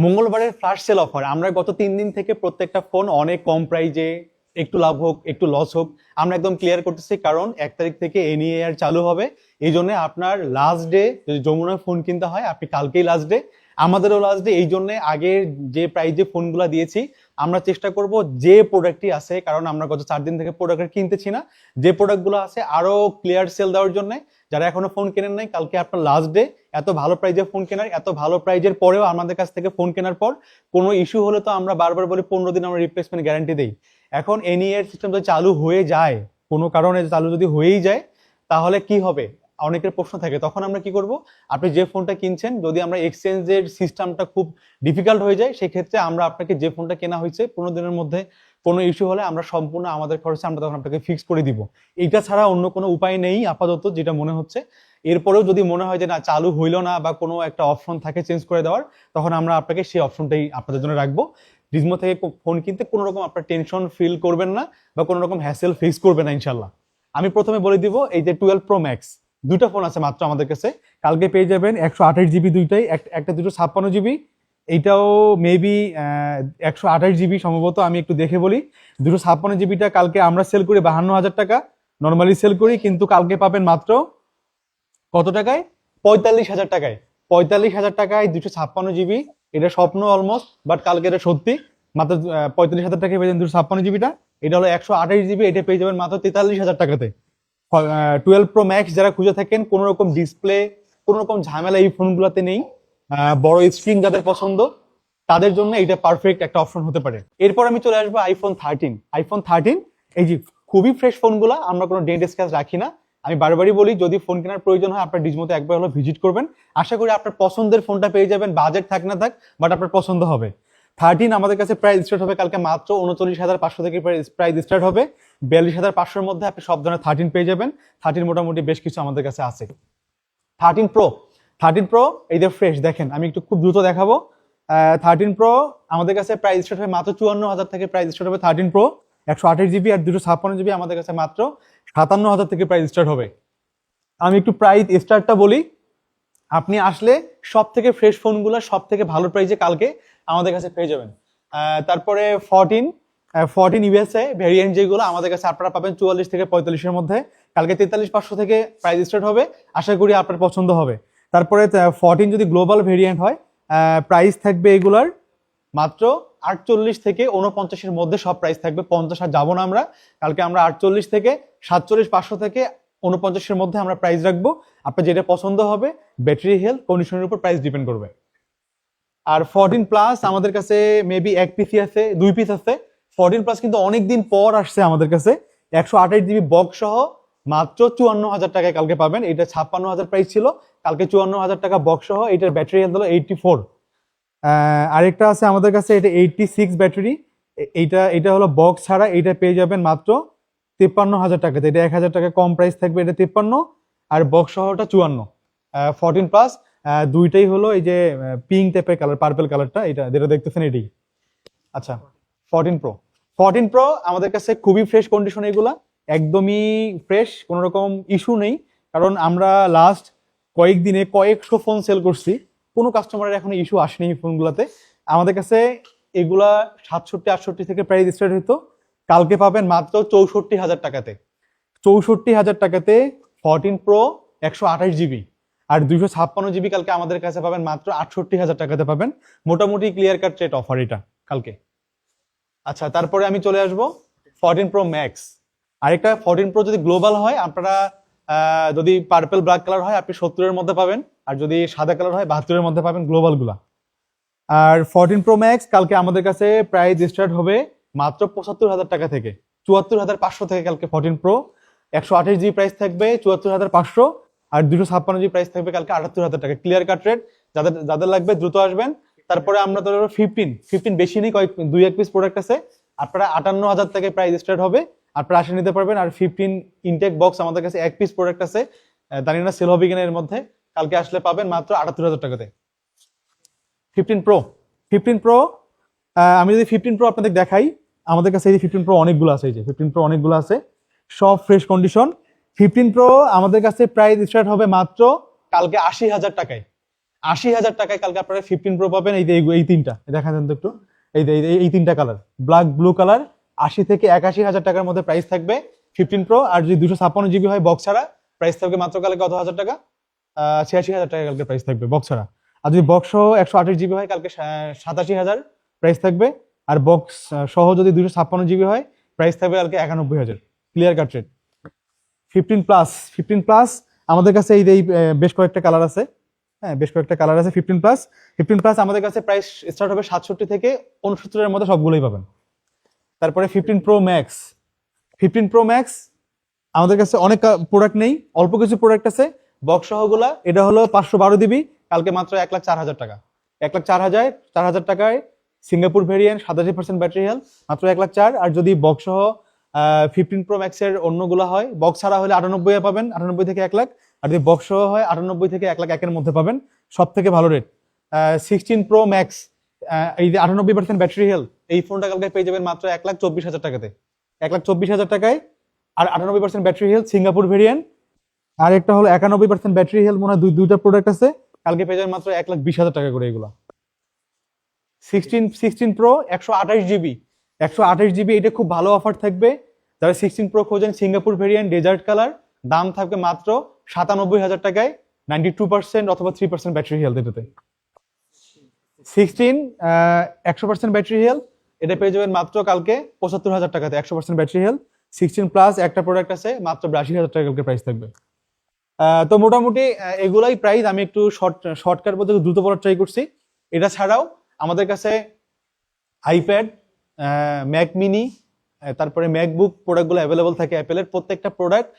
মঙ্গলবারের flash sale offer আমরা গত 3 দিন থেকে প্রত্যেকটা ফোন অনেক কম প্রাইজে, একটু লাভ হোক একটু লস হোক, আমরা একদম ক্লিয়ার করতেছি। কারণ 1 তারিখ থেকে এনইএআর চালু হবে। এই জন্য আপনার লাস্ট ডে যদি যমুনার ফোন কিনতে হয়, আপনি কালকেই লাস্ট ডে, আমাদেরও লাস্ট ডে। এই জন্য আগের যে প্রাইজে ফোনগুলো দিয়েছি আমরা চেষ্টা করব যে প্রোডাক্টই আছে, কারণ আমরা গত 4 দিন থেকে প্রোডাক্ট কিনতেছি না, যে প্রোডাক্টগুলো আছে আরো ক্লিয়ার সেল দেওয়ার জন্য। যারা এখনো ফোন কেনেন নাই, কালকে আপনার লাস্ট ডে। এত ভালো প্রাইজে ফোন কেনার, এত ভালো প্রাইজের পরেও আমাদের কাছ থেকে ফোন কেনার পর কোনো ইস্যু হলে তো আমরা বারবার বলি 15 দিন আমরা রিপ্লেসমেন্ট গ্যারান্টি দেই। এখন এনইএর সিস্টেম যদি চালু হয়ে যায়, কোনো কারণে চালু যদি হয়েই যায়, তাহলে কি হবে? অনেকের প্রশ্ন থাকে। তখন আমরা কি করব? আপনি যে ফোনটা কিনছেন, যদি আমরা এক্সচেঞ্জের সিস্টেমটা খুব ডিফিকাল্ট হয়ে যায়, সেক্ষেত্রে আমরা আপনাকে যে ফোনটা কেনা হয়েছে 15 দিনের মধ্যে কোনো ইস্যু হলে আমরা সম্পূর্ণ আমাদের খরচে আমরা তখন আপনাকে ফিক্স করে দিব। এইটা ছাড়া অন্য কোনো উপায় নেই আপাতত, যেটা মনে হচ্ছে। এরপরেও যদি মনে হয় যে না চালু হইলো না, বা কোনো একটা অপশন থাকে চেঞ্জ করে দেওয়ার, তখন আমরা আপনাকে সেই অপশনটাই আপনাদের জন্য রাখবো। ডিজমো থেকে ফোন কিনতে কোনো রকম আপনার টেনশন ফিল করবেন না, বা কোনো রকম হ্যাসেল ফেস করবেন না ইনশাল্লাহ। আমি প্রথমে বলে দিব, এই যে 12 প্রো ম্যাক্স, দুটো ফোন আছে মাত্র আমাদের কাছে। কালকে পেয়ে যাবেন 128 জিবি দুইটাই, একটা 256 জিবি। এইটাও মেবি 128 জিবি সম্ভবত, আমি একটু দেখে বলি। 256 জিবিটা কালকে আমরা সেল করি 52,000 টাকা, নর্মালি সেল করি, কিন্তু কালকে পাবেন মাত্র কত টাকায়? 45,000 টাকায়। 45,000 টাকায় 256 জিবি। এটা স্বপ্ন অলমোস্ট, বাট কালকে এটা সত্যি। মাত্র 45,000 টাকায় পেয়ে যাবেন 256 জিবিটা। এটা হলো 128 জিবি, এটা পেয়ে যাবেন মাত্র 43,000 টাকাতে। 12 প্রো ম্যাক্স যারা খুঁজে থাকেন, কোন রকম ডিসপ্লে, কোন রকম ঝামেলা এই ফোনগুলোতে নেই, বড় স্ক্রিন যাদের পছন্দ, তাদের জন্য এটা পারফেক্ট একটা অপশন হতে পারে। এরপর আমি চলে আসবো আইফোন 13। আইফোন 13 এই যে খুবই ফ্রেশ ফোনগুলো, আমরা কোনো ডেন্ট স্ক্র্যাচ রাখি না। আমি বারবারই বলি, যদি ফোন কেনার প্রয়োজন হয় আপনার ডিজমোতে একবার হলো ভিজিট করবেন। আশা করি আপনার পছন্দের ফোনটা পেয়ে যাবেন, বাজেট থাক না থাক, বাট আপনার পছন্দ হবে। 13 আমাদের কাছে প্রাইস স্টার্ট হবে কালকে মাত্র 39,500 থেকে প্রাইস স্টার্ট হবে। 42,500-র মধ্যে আপনি সব ধরনের 13 পেয়ে যাবেন। 13 মোটামুটি বেশ কিছু আমাদের কাছে আছে। 13 প্রো, 13 প্রো এই যে ফ্রেশ দেখেন, আমি একটু খুব দ্রুত দেখাবো। 13 প্রো আমাদের কাছে প্রাইস স্টার্ট হবে মাত্র 54,000 থেকে প্রাইস স্টার্ট হবে 13 প্রো। 128 জিবি আর 256 জিবি আমাদের কাছে মাত্র 57,000 থেকে প্রাইস স্টার্ট হবে। আমি একটু প্রাইস স্টার্টটা বলি। আপনি আসলে সব থেকে ফ্রেশ ফোনগুলো সব থেকে ভালো প্রাইসে কালকে আমাদের কাছে পেয়ে যাবেন। তারপরে 14 ইউএসএ ভেরিয়েন্ট যেগুলো আমাদের কাছে আপনারা পাবেন 44 থেকে 45-এর মধ্যে। কালকে 43,500 থেকে প্রাইস স্টার্ট হবে, আশা করি আপনার পছন্দ হবে। তারপরে 14 যদি গ্লোবাল ভেরিয়েন্ট হয়, প্রাইস থাকবে এগুলার মাত্র 48 থেকে 49-এর মধ্যে সব প্রাইস থাকবে। 50 আর যাবো না আমরা। কালকে আমরা 48 থেকে 47,500 থেকে 49-এর মধ্যে আমরা প্রাইস রাখবো। আপনার যেটা পছন্দ হবে, ব্যাটারি হেলথ কন্ডিশনের উপর প্রাইস ডিপেন্ড করবে। আর 14 প্লাস আমাদের কাছে মেবি এক পিসি আছে, 2 পিস আছে। 14 প্লাস কিন্তু অনেকদিন পর আসছে আমাদের কাছে। 128 জিবি বক্স সহ মাত্র 54,000 টাকায় কালকে পাবেন। এটা 56,000 প্রাইস ছিল, কালকে 54,000 টাকা বক্স সহ। এটার ব্যাটারি হেলথ হলো 84। আরেকটা আছে আমাদের কাছে, এটা 86 ব্যাটারি। এটা হলো বক্স ছাড়া, এটা পেয়ে যাবেন মাত্র 53,000 টাকাতে। এটা 1,000 টাকা কম প্রাইস থাকবে, এটা 53, আর বক্স সহটা 54। 14 প্লাস দুইটাই হলো এই যে পিঙ্ক টাইপের কালার, পার্পল কালারটা, এটা যেটা দেখতেছেন এটাই। আচ্ছা, 14 প্রো, 14 প্রো আমাদের কাছে খুবই ফ্রেশ কন্ডিশন, এগুলা একদমই ফ্রেশ, কোনো রকম ইস্যু নেই। কারণ আমরা লাস্ট কয়েকদিনে কয়েকশো ফোন সেল করছি, কোনো কাস্টমারের এখনো ইস্যু আসেনি এই ফোনগুলোতে। আমাদের কাছে এগুলা 67-68 থেকে প্রাইস স্টার্ট হইতো, কালকে পাবেন মাত্র 64,000 টাকাতে। 64,000 টাকাতে 14 প্রো 128 জিবি আর 256 জিবি কালকে আমাদের কাছে পাবেন মাত্র 68,000 টাকাতে পাবেন। মোটামুটি ক্লিয়ার কাট রেট অফার এটা কালকে। আচ্ছা, তারপরে আমি চলে আসবো 14 প্রো ম্যাক্স। আরেকটা 14 প্রো যদি গ্লোবাল হয়, আপনারা যদি পার্পল ব্ল্যাক কালার হয় আপনি 70-এর মধ্যে পাবেন, আর যদি সাদা কালার হয় 72-এর মধ্যে পাবেন গ্লোবাল গুলা। আর 14 প্রো ম্যাক্স কালকে আমাদের কাছে প্রাইস স্টার্ট হবে মাত্র 75,000 টাকা থেকে, 74,500 থেকে কালকে 14 প্রো। 128 জিবি প্রাইস থাকবে 74,500, আর 256 জিবি প্রাইস থাকবে কালকে 78,000 টাকা। ক্লিয়ার কাট রেট, যাদের যাদের লাগবে দ্রুত আসবেন। তারপরে আমরা ধরো 15 বেশি নেই, কয়েক 2-1 পিস প্রোডাক্ট আছে। আপনারা 58,000 থেকে প্রাইস স্টার্ট হবে, আপনারা আসে নিতে পারবেন। আর 15 ইনটেক বক্স আমাদের কাছে 1 পিস প্রোডাক্ট আছে, জানি না সেল হবে কিনা এর মধ্যে। কালকে আসলে পাবেন মাত্র 78,000 টাকাতে 15 প্রো। 15 প্রো আমি যদি 15 প্রো আপনাদের দেখাই, আমাদের কাছে এই যে 15 প্রো অনেকগুলো আছে, এই যে 15 প্রো অনেকগুলো আছে, সব ফ্রেশ কন্ডিশন। 15 প্রো আমাদের কাছে প্রাইস স্টার্ট হবে মাত্র কালকে 80,000 টাকায়। 80,000 টাকায় কালকে আপনারা 15 প্রো পাবেন। এই যে এই তিনটা দেখা যান তো একটু, এই তিনটা কালার, ব্ল্যাক ব্লু কালার, 80 থেকে 81,000 টাকার মধ্যে প্রাইস থাকবে 15 প্রো। আর যদি 256 জিবি হয় বক্স ছাড়া, প্রাইস থাকবে মাত্র কালকে কত হাজার টাকা, 86,000 টাকা কালকে প্রাইস থাকবে বক্স ছাড়া। আর যদি বক্স সহ 128 জিবি হয় কালকে 87,000 প্রাইস থাকবে। আর বক্স সহ যদি 256 জিবি হয় প্রাইস থাকবে কালকে 91,000। Clear cut rate. 15 প্লাস আমাদের কাছে এই বেশ কয়েকটা কালার আছে, হ্যাঁ বেশ কয়েকটা কালার আছে। 15 প্লাস আমাদের কাছে প্রাইস স্টার্ট হবে 67 থেকে 69-এর মধ্যে, সবগুলোই পাবেন। তারপরে 15 প্রো ম্যাক্স আমাদের কাছে অনেক প্রোডাক্ট নেই, অল্প কিছু প্রোডাক্ট আছে বক্স সহগুলা। এটা হলো 512 জিবি, কালকে মাত্র 1,04,000 টাকা। 1,04,000 টাকায় সিঙ্গাপুর ভেরিয়েন্ট, 87% ব্যাটারি হেলথ, মাত্র 1,04,000। আর যদি বক্স সহ 15 প্রো ম্যাক্সের অন্যগুলো হয়, বক্স ছাড়া হলে 98 পাবেন, 98 থেকে 1,00,000। আর যদি বক্স সহ হয় 98 থেকে 1,01,000 মধ্যে পাবেন, সব থেকে ভালো রেট। 16 প্রো ম্যাক্স, এই যে 98% ব্যাটারি হেলথ, এই ফোনটা কালকে পেয়ে যাবেন মাত্র 1,24,000 টাকাতে। 1,24,000 টাকায় আর 98% ব্যাটারি হেলথ, সিঙ্গাপুর ভেরিয়েন্ট। আর একটা হলো 91% ব্যাটারি হেলথ, মনে হয় দুইটা প্রোডাক্ট আছে, কালকে পেয়ে যাবেন মাত্র 1,20,000 টাকা করে এগুলো। 16 প্রো 128 জিবি, 128 জিবি, এটা খুব ভালো অফার থাকবে। যারা 16 প্রো খোঁজেন, সিঙ্গাপুর ভেরিয়েন্ট, ডেজার্ট কালার, দাম থাকবে মাত্র 97,000 টাকায়, 92% অথবা 3% ব্যাটারি হেলথ এটাতে। 16 100% ব্যাটারি হেলথ, এটা পেয়ে যাবেন মাত্র কালকে 75,000 টাকাতে, 100% ব্যাটারি হেলথ। 16 প্লাস একটা প্রোডাক্ট আছে মাত্র 82,000 টাকা কালকে প্রাইস থাকবে। তো মোটামুটি এগুলাই প্রাইস। আমি একটু শর্টকাট বলতে দ্রুত বলার ট্রাই করছি। এটা ছাড়াও আমাদের কাছে আইপ্যাড, ম্যাক মিনি, তারপরে ম্যাকবুক প্রোডাক্টগুলো অ্যাভেলেবল থাকে। অ্যাপেলের প্রত্যেকটা প্রোডাক্ট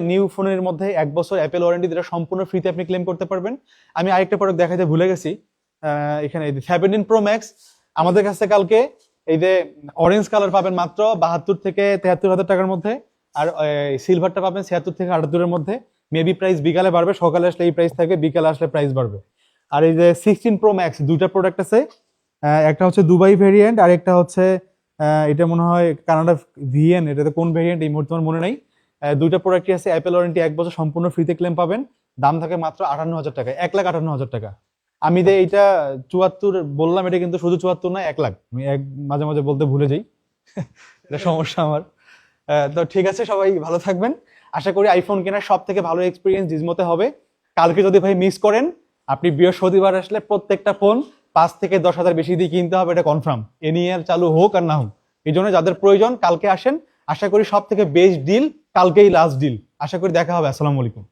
নিউ ফোনের মধ্যে 1 বছর অ্যাপেল ওয়ারেন্টি, যেটা সম্পূর্ণ ফ্রিতে আপনি ক্লেম করতে পারবেন। আমি আরেকটা প্রোডাক্ট দেখাতে ভুলে গেছি, এখানে 17 প্রো ম্যাক্স আমাদের কাছে কালকে এই যে অরেঞ্জ কালার পাবেন মাত্র 72 থেকে 73,000 টাকার মধ্যে। আর সিলভারটা পাবেন 76 থেকে 78-এর মধ্যে। মেবি প্রাইস বিকালে বাড়বে, সকালে আসলে এই প্রাইস থাকবে, বিকালে আসলে প্রাইস বাড়বে। আর এই যে 16 প্রো ম্যাক্স, দুইটা প্রোডাক্ট আছে, একটা হচ্ছে দুবাই ভেরিয়েন্ট, আর একটা হচ্ছে এটা মনে হয় কানাডা ভিএন। এটাতে কোন ভেরিয়েন্ট এই মুহূর্তে আমার মনে নাই। দুইটা প্রোডাক্টই আছে, অ্যাপেল ওয়ারেন্টি 1 বছর সম্পূর্ণ ফ্রিতে ক্লেম পাবেন। দাম থাকে মাত্র 58,000 টাকা, 1,58,000 টাকা। আমি যে এইটা 74 বললাম, এটা কিন্তু শুধু 74 না, 1,00,000। আমি মাঝে মাঝে বলতে ভুলে যাই, এটা সমস্যা আমার। তো ঠিক আছে, সবাই ভালো থাকবেন। আশা করি আইফোন কেনার সব থেকে ভালো এক্সপিরিয়েন্স জিজমোতে হবে। কালকে যদি ভাই মিস করেন, আপনি বৃহস্পতিবার আসলে প্রত্যেকটা ফোন 5 থেকে 10,000 বেশি দিয়ে কিনতে হবে, এটা কনফার্ম। এনইআর চালু হোক আর না হোক, এই জন্য যাদের প্রয়োজন কালকে আসেন। আশা করি সব থেকে বেস্ট ডিল, কালকেই লাস্ট ডিল। আশা করি দেখা হবে। আসসালামু আলাইকুম।